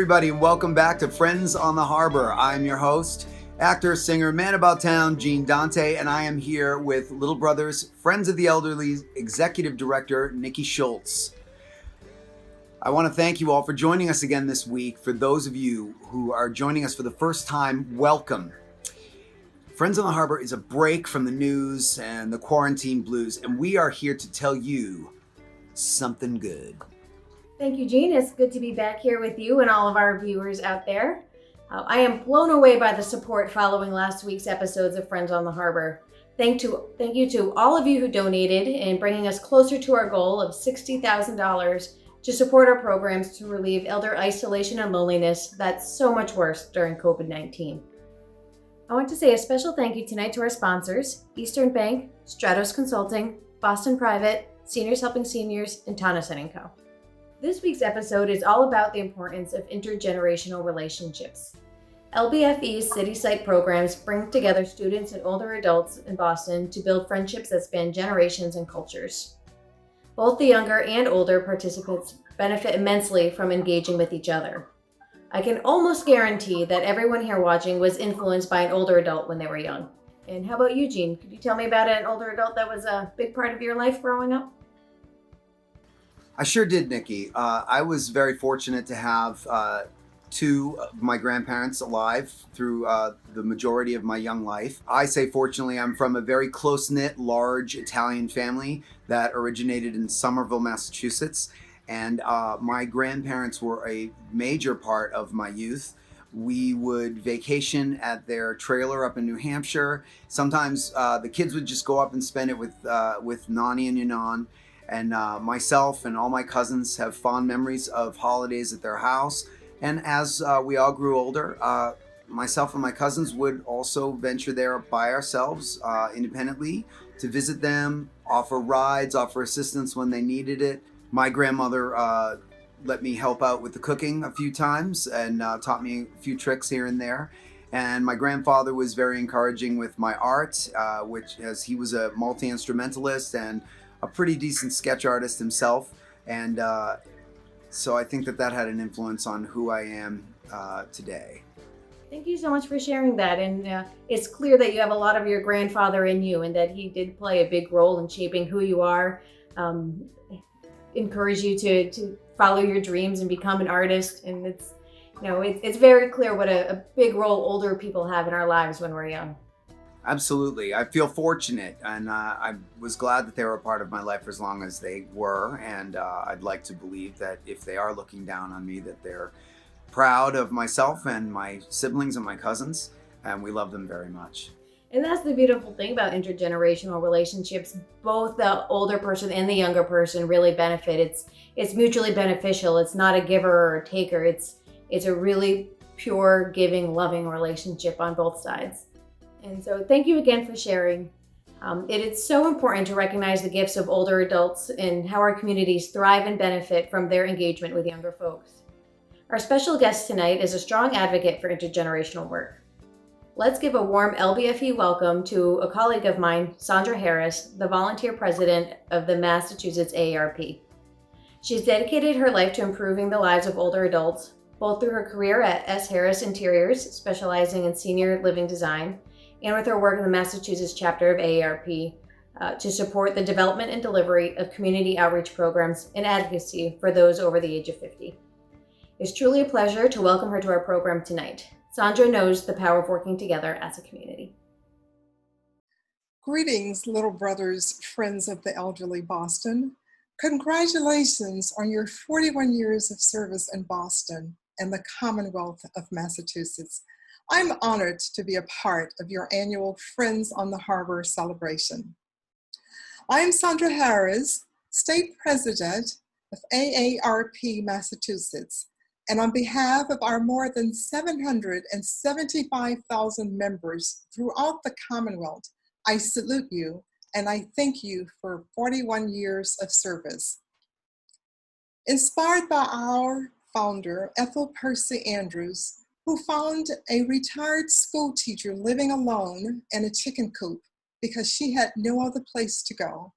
everybody, and welcome back to Friends on the Harbor. I'm your host, actor, singer, man about town, Gene Dante, and I am here with Little Brothers Friends of the Elderly Executive Director, Nikki Schultz. I want to thank you all for joining us again this week. For those of you who are joining us for the first time, welcome. Friends on the Harbor is a break from the news and the quarantine blues, and we are here to tell you something good. Thank you, Gene. It's good to be back here with you and all of our viewers out there. I am blown away by the support following last week's episodes of Friends on the Harbor. Thank you to all of you who donated in bringing us closer to our goal of $60,000 to support our programs to relieve elder isolation and loneliness that's so much worse during COVID-19. I want to say a special thank you tonight to our sponsors, Eastern Bank, Stratos Consulting, Boston Private, Seniors Helping Seniors, and Tonneson & Co. This week's episode is all about the importance of intergenerational relationships. LBFE's City Site programs bring together students and older adults in Boston to build friendships that span generations and cultures. Both the younger and older participants benefit immensely from engaging with each other. I can almost guarantee that everyone here watching was influenced by an older adult when they were young. And how about you, Gene? Could you tell me about an older adult that was a big part of your life growing up? I sure did, Nikki. I was very fortunate to have two of my grandparents alive through the majority of my young life. I say fortunately, I'm from a very close-knit, large Italian family that originated in Somerville, Massachusetts. And my grandparents were a major part of my youth. We would vacation at their trailer up in New Hampshire. Sometimes the kids would just go up and spend it with Nani and Yanon. And myself and all my cousins have fond memories of holidays at their house. And as we all grew older, myself and my cousins would also venture there by ourselves independently to visit them, offer rides, offer assistance when they needed it. My grandmother let me help out with the cooking a few times and taught me a few tricks here and there. And my grandfather was very encouraging with my art, which as he was a multi-instrumentalist and a pretty decent sketch artist himself, and so I think that had an influence on who I am today. Thank you so much for sharing that, and it's clear that you have a lot of your grandfather in you and that he did play a big role in shaping who you are, encourage you to follow your dreams and become an artist, and it's very clear what a big role older people have in our lives when we're young. Absolutely. I feel fortunate, and I was glad that they were a part of my life for as long as they were, and I'd like to believe that if they are looking down on me, that they're proud of myself and my siblings and my cousins, and we love them very much. And that's the beautiful thing about intergenerational relationships. Both the older person and the younger person really benefit. It's mutually beneficial. It's not a giver or a taker. It's a really pure, giving, loving relationship on both sides. And so thank you again for sharing. It is so important to recognize the gifts of older adults and how our communities thrive and benefit from their engagement with younger folks. Our special guest tonight is a strong advocate for intergenerational work. Let's give a warm LBFE welcome to a colleague of mine, Sandra Harris, the volunteer president of the Massachusetts AARP. She's dedicated her life to improving the lives of older adults, both through her career at S. Harris Interiors, specializing in senior living design, and with her work in the Massachusetts chapter of AARP to support the development and delivery of community outreach programs and advocacy for those over the age of 50. It's truly a pleasure to welcome her to our program tonight. Sandra knows the power of working together as a community. Greetings, little brothers, friends of the elderly Boston. Congratulations on your 41 years of service in Boston and the Commonwealth of Massachusetts. I'm honored to be a part of your annual Friends on the Harbor celebration. I'm Sandra Harris, State President of AARP Massachusetts, and on behalf of our more than 775,000 members throughout the Commonwealth, I salute you and I thank you for 41 years of service. Inspired by our founder, Ethel Percy Andrews, who found a retired school teacher living alone in a chicken coop because she had no other place to go,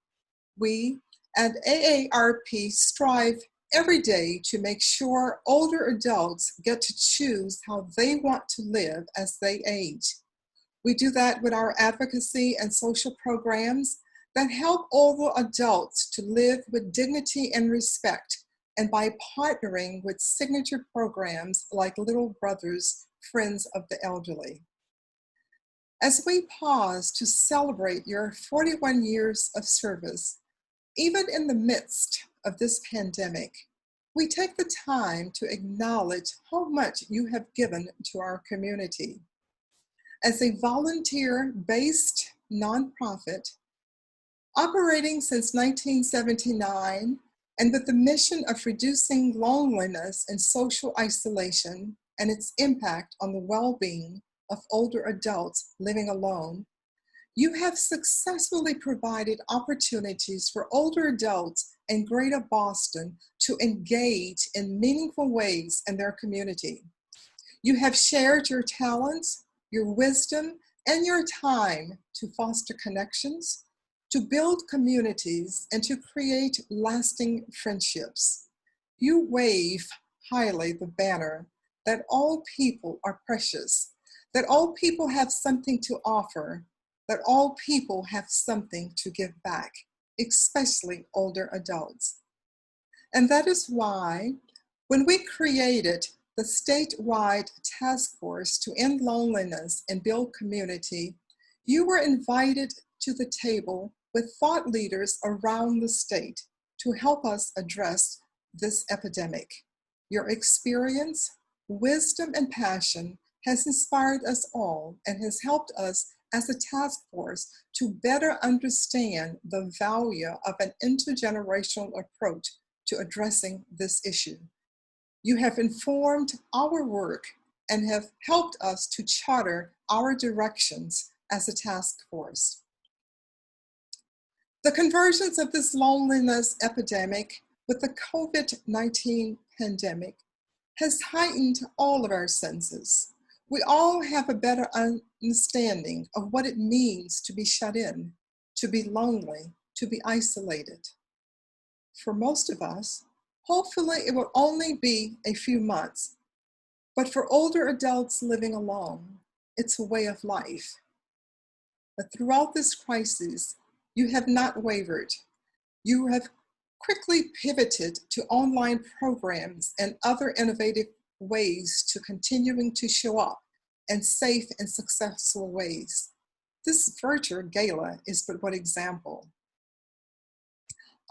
we at AARP strive every day to make sure older adults get to choose how they want to live as they age. We do that with our advocacy and social programs that help older adults to live with dignity and respect, and by partnering with signature programs like Little Brothers, Friends of the Elderly. As we pause to celebrate your 41 years of service, even in the midst of this pandemic, we take the time to acknowledge how much you have given to our community. As a volunteer-based nonprofit, operating since 1979, and with the mission of reducing loneliness and social isolation and its impact on the well-being of older adults living alone, you have successfully provided opportunities for older adults in Greater Boston to engage in meaningful ways in their community. You have shared your talents, your wisdom, and your time to foster connections, to build communities, and to create lasting friendships. You wave highly the banner that all people are precious, that all people have something to offer, that all people have something to give back, especially older adults. And that is why, when we created the statewide task force to end loneliness and build community, you were invited to the table with thought leaders around the state to help us address this epidemic. Your experience, wisdom, and passion has inspired us all and has helped us as a task force to better understand the value of an intergenerational approach to addressing this issue. You have informed our work and have helped us to charter our directions as a task force. The convergence of this loneliness epidemic with the COVID-19 pandemic has heightened all of our senses. We all have a better understanding of what it means to be shut in, to be lonely, to be isolated. For most of us, hopefully it will only be a few months, but for older adults living alone, it's a way of life. But throughout this crisis, you have not wavered. You have quickly pivoted to online programs and other innovative ways to continuing to show up in safe and successful ways. This virtual gala is but one example.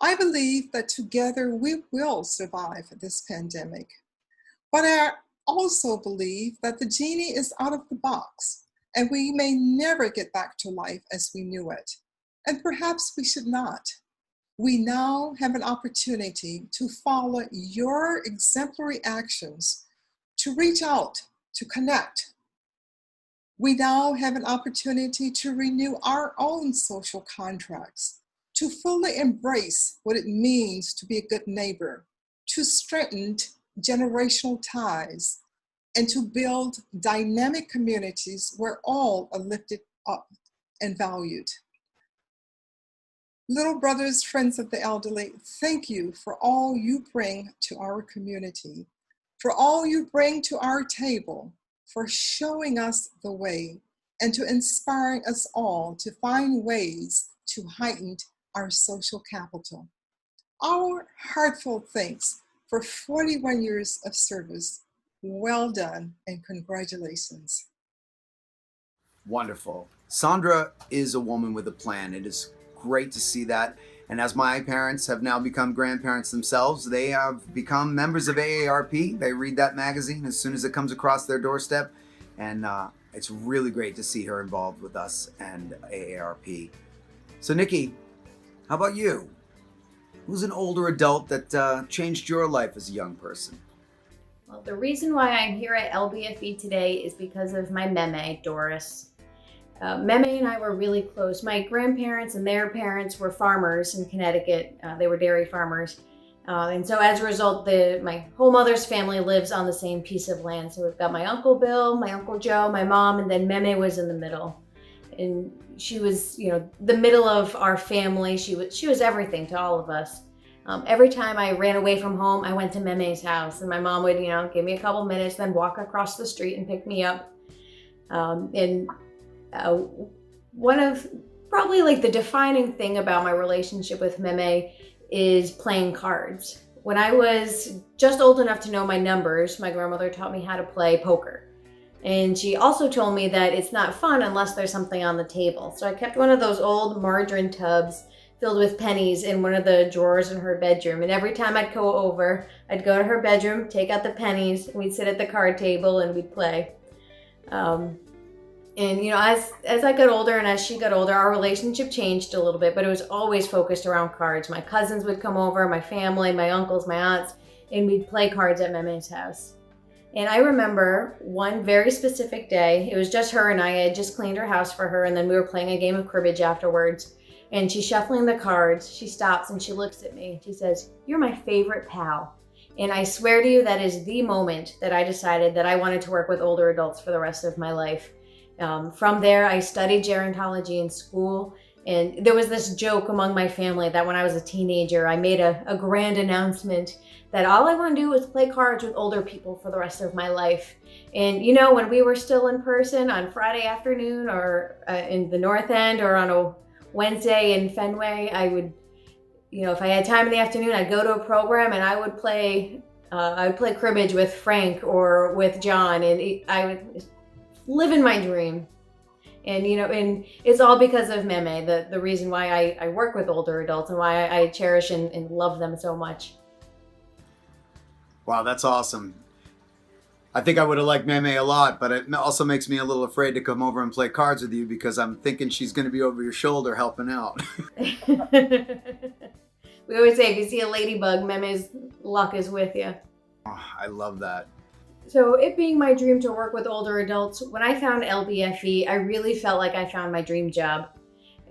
I believe that together we will survive this pandemic, but I also believe that the genie is out of the box and we may never get back to life as we knew it. And perhaps we should not. We now have an opportunity to follow your exemplary actions, to reach out, to connect. We now have an opportunity to renew our own social contracts, to fully embrace what it means to be a good neighbor, to strengthen generational ties, and to build dynamic communities where all are lifted up and valued. Little Brothers, Friends of the Elderly, thank you for all you bring to our community, for all you bring to our table, for showing us the way, and to inspiring us all to find ways to heighten our social capital. Our heartfelt thanks for 41 years of service. Well done and congratulations. Wonderful. Sandra is a woman with a plan. It is great to see that. And as my parents have now become grandparents themselves, they have become members of AARP. They read that magazine as soon as it comes across their doorstep. And it's really great to see her involved with us and AARP. So Nikki, how about you? Who's an older adult that changed your life as a young person? Well, the reason why I'm here at LBFE today is because of my meme, Doris. Meme and I were really close. My grandparents and their parents were farmers in Connecticut. They were dairy farmers. And so as a result, my whole mother's family lives on the same piece of land. So we've got my Uncle Bill, my Uncle Joe, my mom, and then Meme was in the middle. And she was, the middle of our family. She was everything to all of us. Every time I ran away from home, I went to Meme's house, and my mom would, give me a couple minutes, then walk across the street and pick me up. One of probably like the defining thing about my relationship with Meme is playing cards. When I was just old enough to know my numbers, my grandmother taught me how to play poker. And she also told me that it's not fun unless there's something on the table. So I kept one of those old margarine tubs filled with pennies in one of the drawers in her bedroom. And every time I'd go over, I'd go to her bedroom, take out the pennies, and we'd sit at the card table and we'd play. As I got older and as she got older, our relationship changed a little bit, but it was always focused around cards. My cousins would come over, my family, my uncles, my aunts, and we'd play cards at Meme's house. And I remember one very specific day, it was just her and I had just cleaned her house for her, and then we were playing a game of cribbage afterwards. And she's shuffling the cards, she stops and she looks at me, she says, "You're my favorite pal." And I swear to you, that is the moment that I decided that I wanted to work with older adults for the rest of my life. From there, I studied gerontology in school, and there was this joke among my family that when I was a teenager, I made a grand announcement that all I want to do is play cards with older people for the rest of my life. And when we were still in person on Friday afternoon or in the North End or on a Wednesday in Fenway, I would, if I had time in the afternoon, I'd go to a program and I would play cribbage with Frank or with John, and I would live in my dream. And and it's all because of Meme, the reason why I work with older adults and why I cherish and love them so much. Wow, that's awesome. I think I would have liked Meme a lot, but it also makes me a little afraid to come over and play cards with you because I'm thinking she's going to be over your shoulder helping out. We always say, if you see a ladybug, Meme's luck is with you. Oh, I love that. So it being my dream to work with older adults, when I found LBFE, I really felt like I found my dream job.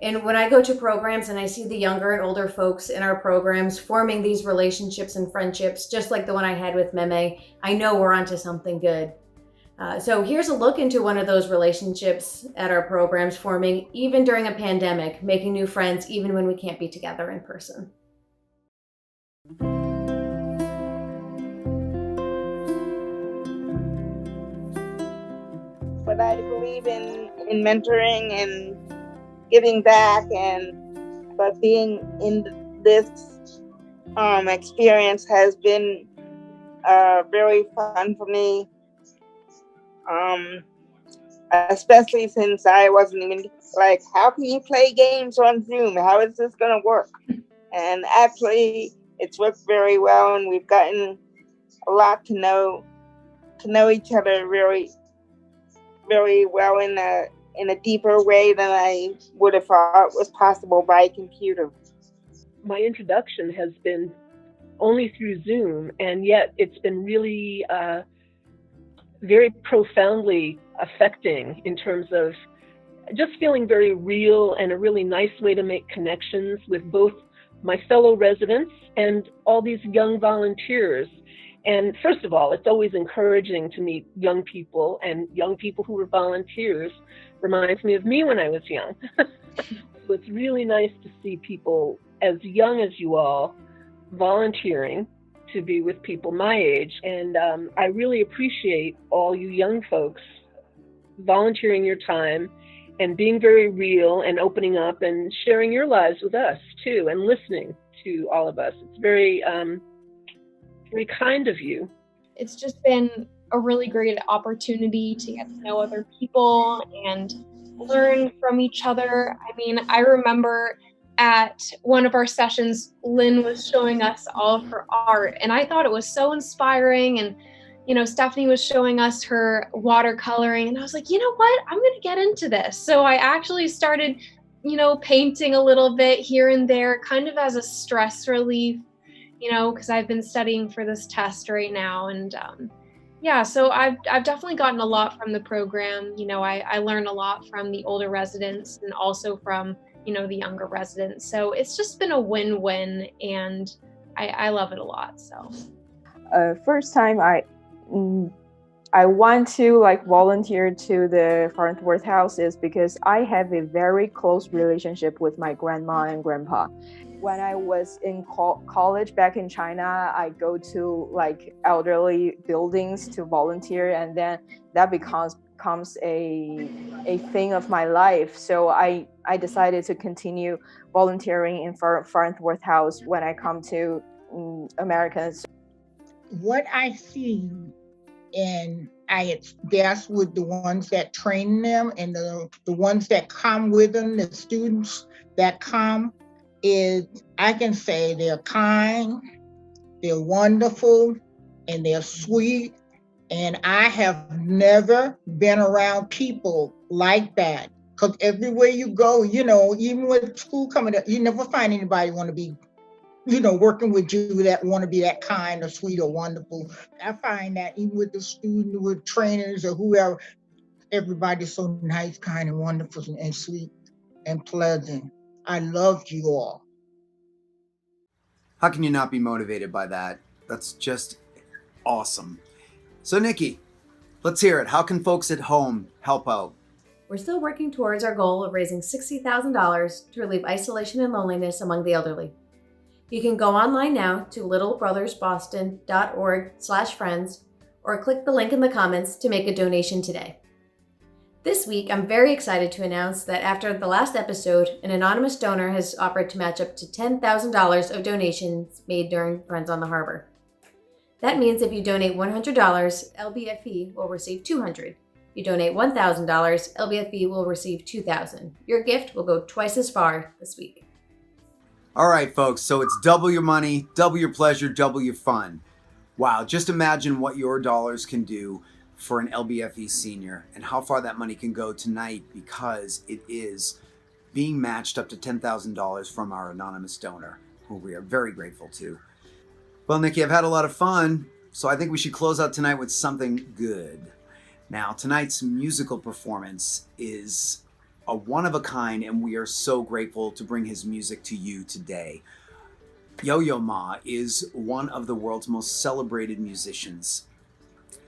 And when I go to programs and I see the younger and older folks in our programs forming these relationships and friendships, just like the one I had with Meme, I know we're onto something good. So here's a look into one of those relationships at our programs forming even during a pandemic, making new friends even when we can't be together in person. But I believe in mentoring and giving back, but being in this experience has been very fun for me, especially since I wasn't even like, how can you play games on Zoom? How is this going to work? And actually, it's worked very well, and we've gotten a lot to know each other very, very well in a deeper way than I would have thought was possible by a computer. My introduction has been only through Zoom, and yet it's been really very profoundly affecting in terms of just feeling very real and a really nice way to make connections with both my fellow residents and all these young volunteers. And first of all, it's always encouraging to meet young people, and young people who were volunteers reminds me of me when I was young. So it's really nice to see people as young as you all volunteering to be with people my age. And I really appreciate all you young folks volunteering your time and being very real and opening up and sharing your lives with us too, and listening to all of us. It's very, very kind of you. It's just been a really great opportunity to get to know other people and learn from each other. I mean, I remember at one of our sessions, Lynn was showing us all of her art, and I thought it was so inspiring. And Stephanie was showing us her watercoloring, and I was like, you know what? I'm going to get into this. So I actually started, painting a little bit here and there, kind of as a stress relief, because I've been studying for this test right now. And so I've definitely gotten a lot from the program. I learned a lot from the older residents and also from, the younger residents. So it's just been a win-win, and I love it a lot. So first time I I want to like volunteer to the Farnsworth House is because I have a very close relationship with my grandma and grandpa. When I was in college back in China, I go to like elderly buildings to volunteer, and then that becomes a thing of my life. So I decided to continue volunteering in Farnsworth House when I come to America. What I see, and that's with the ones that train them and the ones that come with them, the students that come, is I can say they're kind, they're wonderful, and they're sweet. And I have never been around people like that. Because everywhere you go, even with school coming up, you never find anybody want to be working with you that want to be that kind or sweet or wonderful. I find that even with the student, with trainers or whoever, everybody's so nice, kind, and wonderful and sweet and pleasant. I love you all. How can you not be motivated by that? That's just awesome. So Nikki, let's hear it. How can folks at home help out? We're still working towards our goal of raising $60,000 to relieve isolation and loneliness among the elderly. You can go online now to littlebrothersboston.org/friends or click the link in the comments to make a donation today. This week, I'm very excited to announce that after the last episode, an anonymous donor has offered to match up to $10,000 of donations made during Friends on the Harbor. That means if you donate $100, LBFE will receive $200. If you donate $1,000, LBFE will receive $2,000. Your gift will go twice as far this week. All right, folks, so it's double your money, double your pleasure, double your fun. Wow, just imagine what your dollars can do for an LBFE senior and how far that money can go tonight, because it is being matched up to $10,000 from our anonymous donor, who we are very grateful to. Well, Nikki, I've had a lot of fun, so I think we should close out tonight with something good. Now, tonight's musical performance is a one-of-a-kind, and we are so grateful to bring his music to you today. Yo-Yo Ma is one of the world's most celebrated musicians,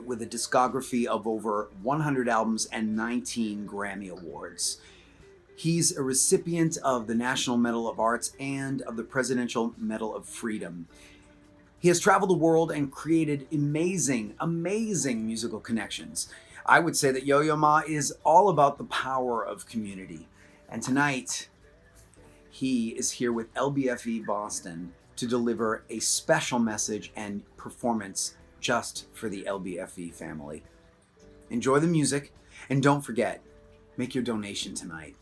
with a discography of over 100 albums and 19 Grammy Awards. He's a recipient of the National Medal of Arts and of the Presidential Medal of Freedom. He has traveled the world and created amazing musical connections. I would say that Yo-Yo Ma is all about the power of community. And tonight, he is here with LBFE Boston to deliver a special message and performance just for the LBFE family. Enjoy the music, and don't forget, make your donation tonight.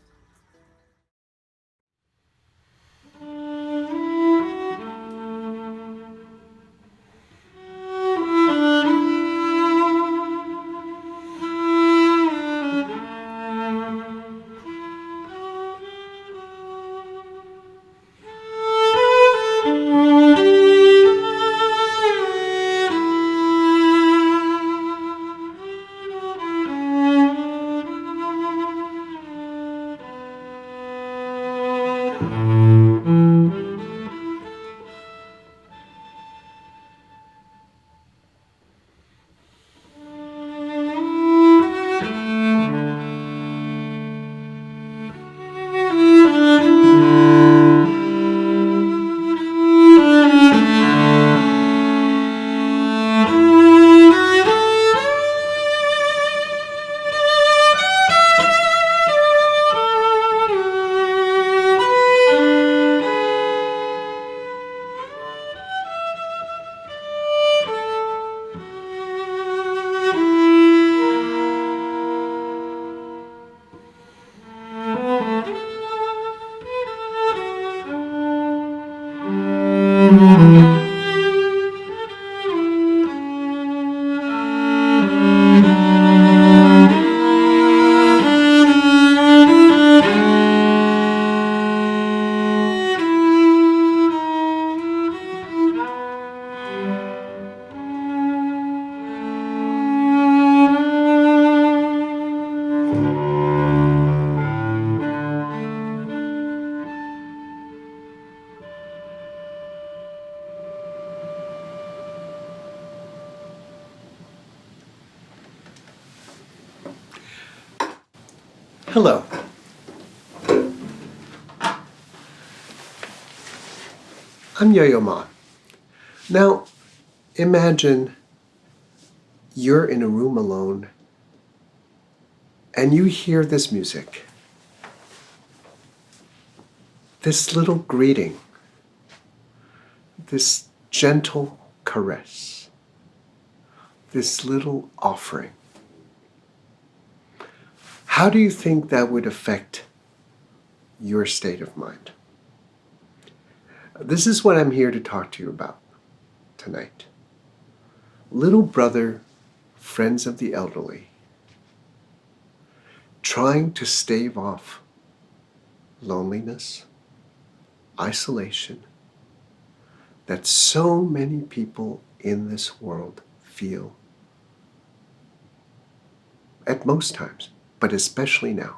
Hello. I'm Yo-Yo Ma. Now, imagine you're in a room alone and you hear this music. This little greeting. This gentle caress. This little offering. How do you think that would affect your state of mind? This is what I'm here to talk to you about tonight. Little brother, friends of the elderly, trying to stave off loneliness, isolation that so many people in this world feel at most times, but especially now.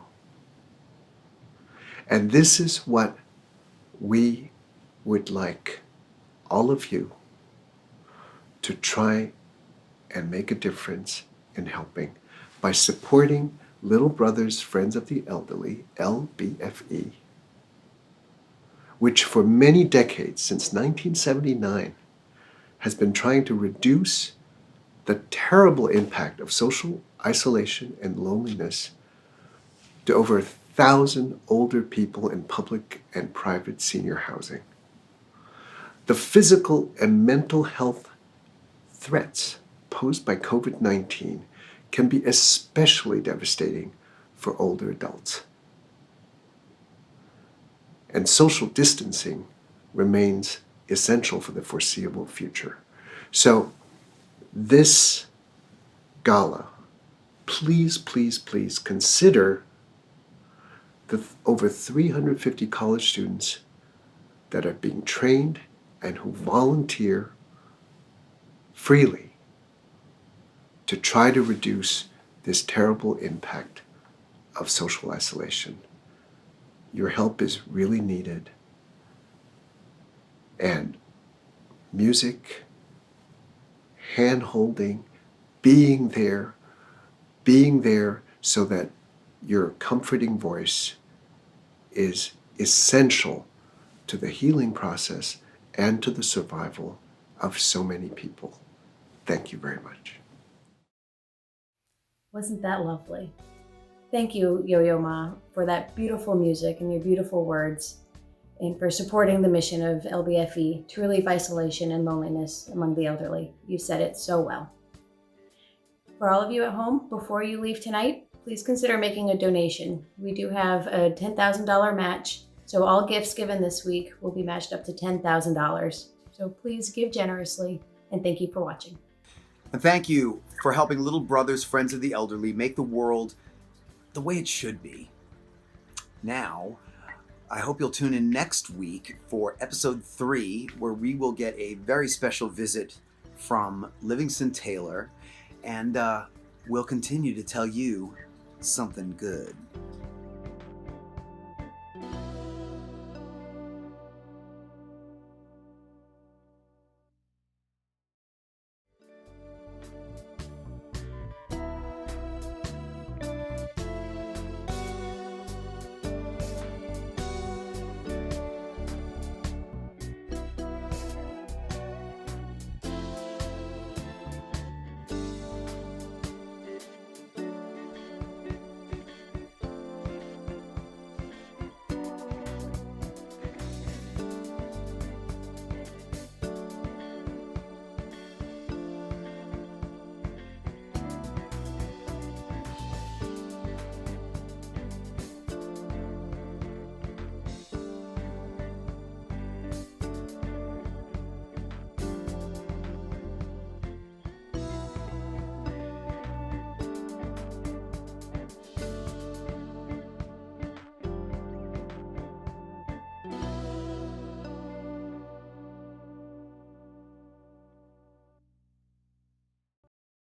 And this is what we would like all of you to try and make a difference in helping by supporting Little Brothers Friends of the Elderly, LBFE, which for many decades, since 1979, has been trying to reduce the terrible impact of social isolation and loneliness to over 1,000 older people in public and private senior housing. The physical and mental health threats posed by COVID-19 can be especially devastating for older adults. And social distancing remains essential for the foreseeable future. So this gala, please, please, please consider the over 350 college students that are being trained and who volunteer freely to try to reduce this terrible impact of social isolation. Your help is really needed. And music, hand-holding, being there so that your comforting voice is essential to the healing process and to the survival of so many people. Thank you very much. Wasn't that lovely? Thank you, Yo-Yo Ma, for that beautiful music and your beautiful words, and for supporting the mission of LBFE to relieve isolation and loneliness among the elderly. You said it so well. For all of you at home, before you leave tonight, please consider making a donation. We do have a $10,000 match, so all gifts given this week will be matched up to $10,000. So please give generously, and thank you for watching. And thank you for helping Little Brothers Friends of the Elderly make the world the way it should be. Now, I hope you'll tune in next week for episode 3, where we will get a very special visit from Livingston Taylor, and we'll continue to tell you something good.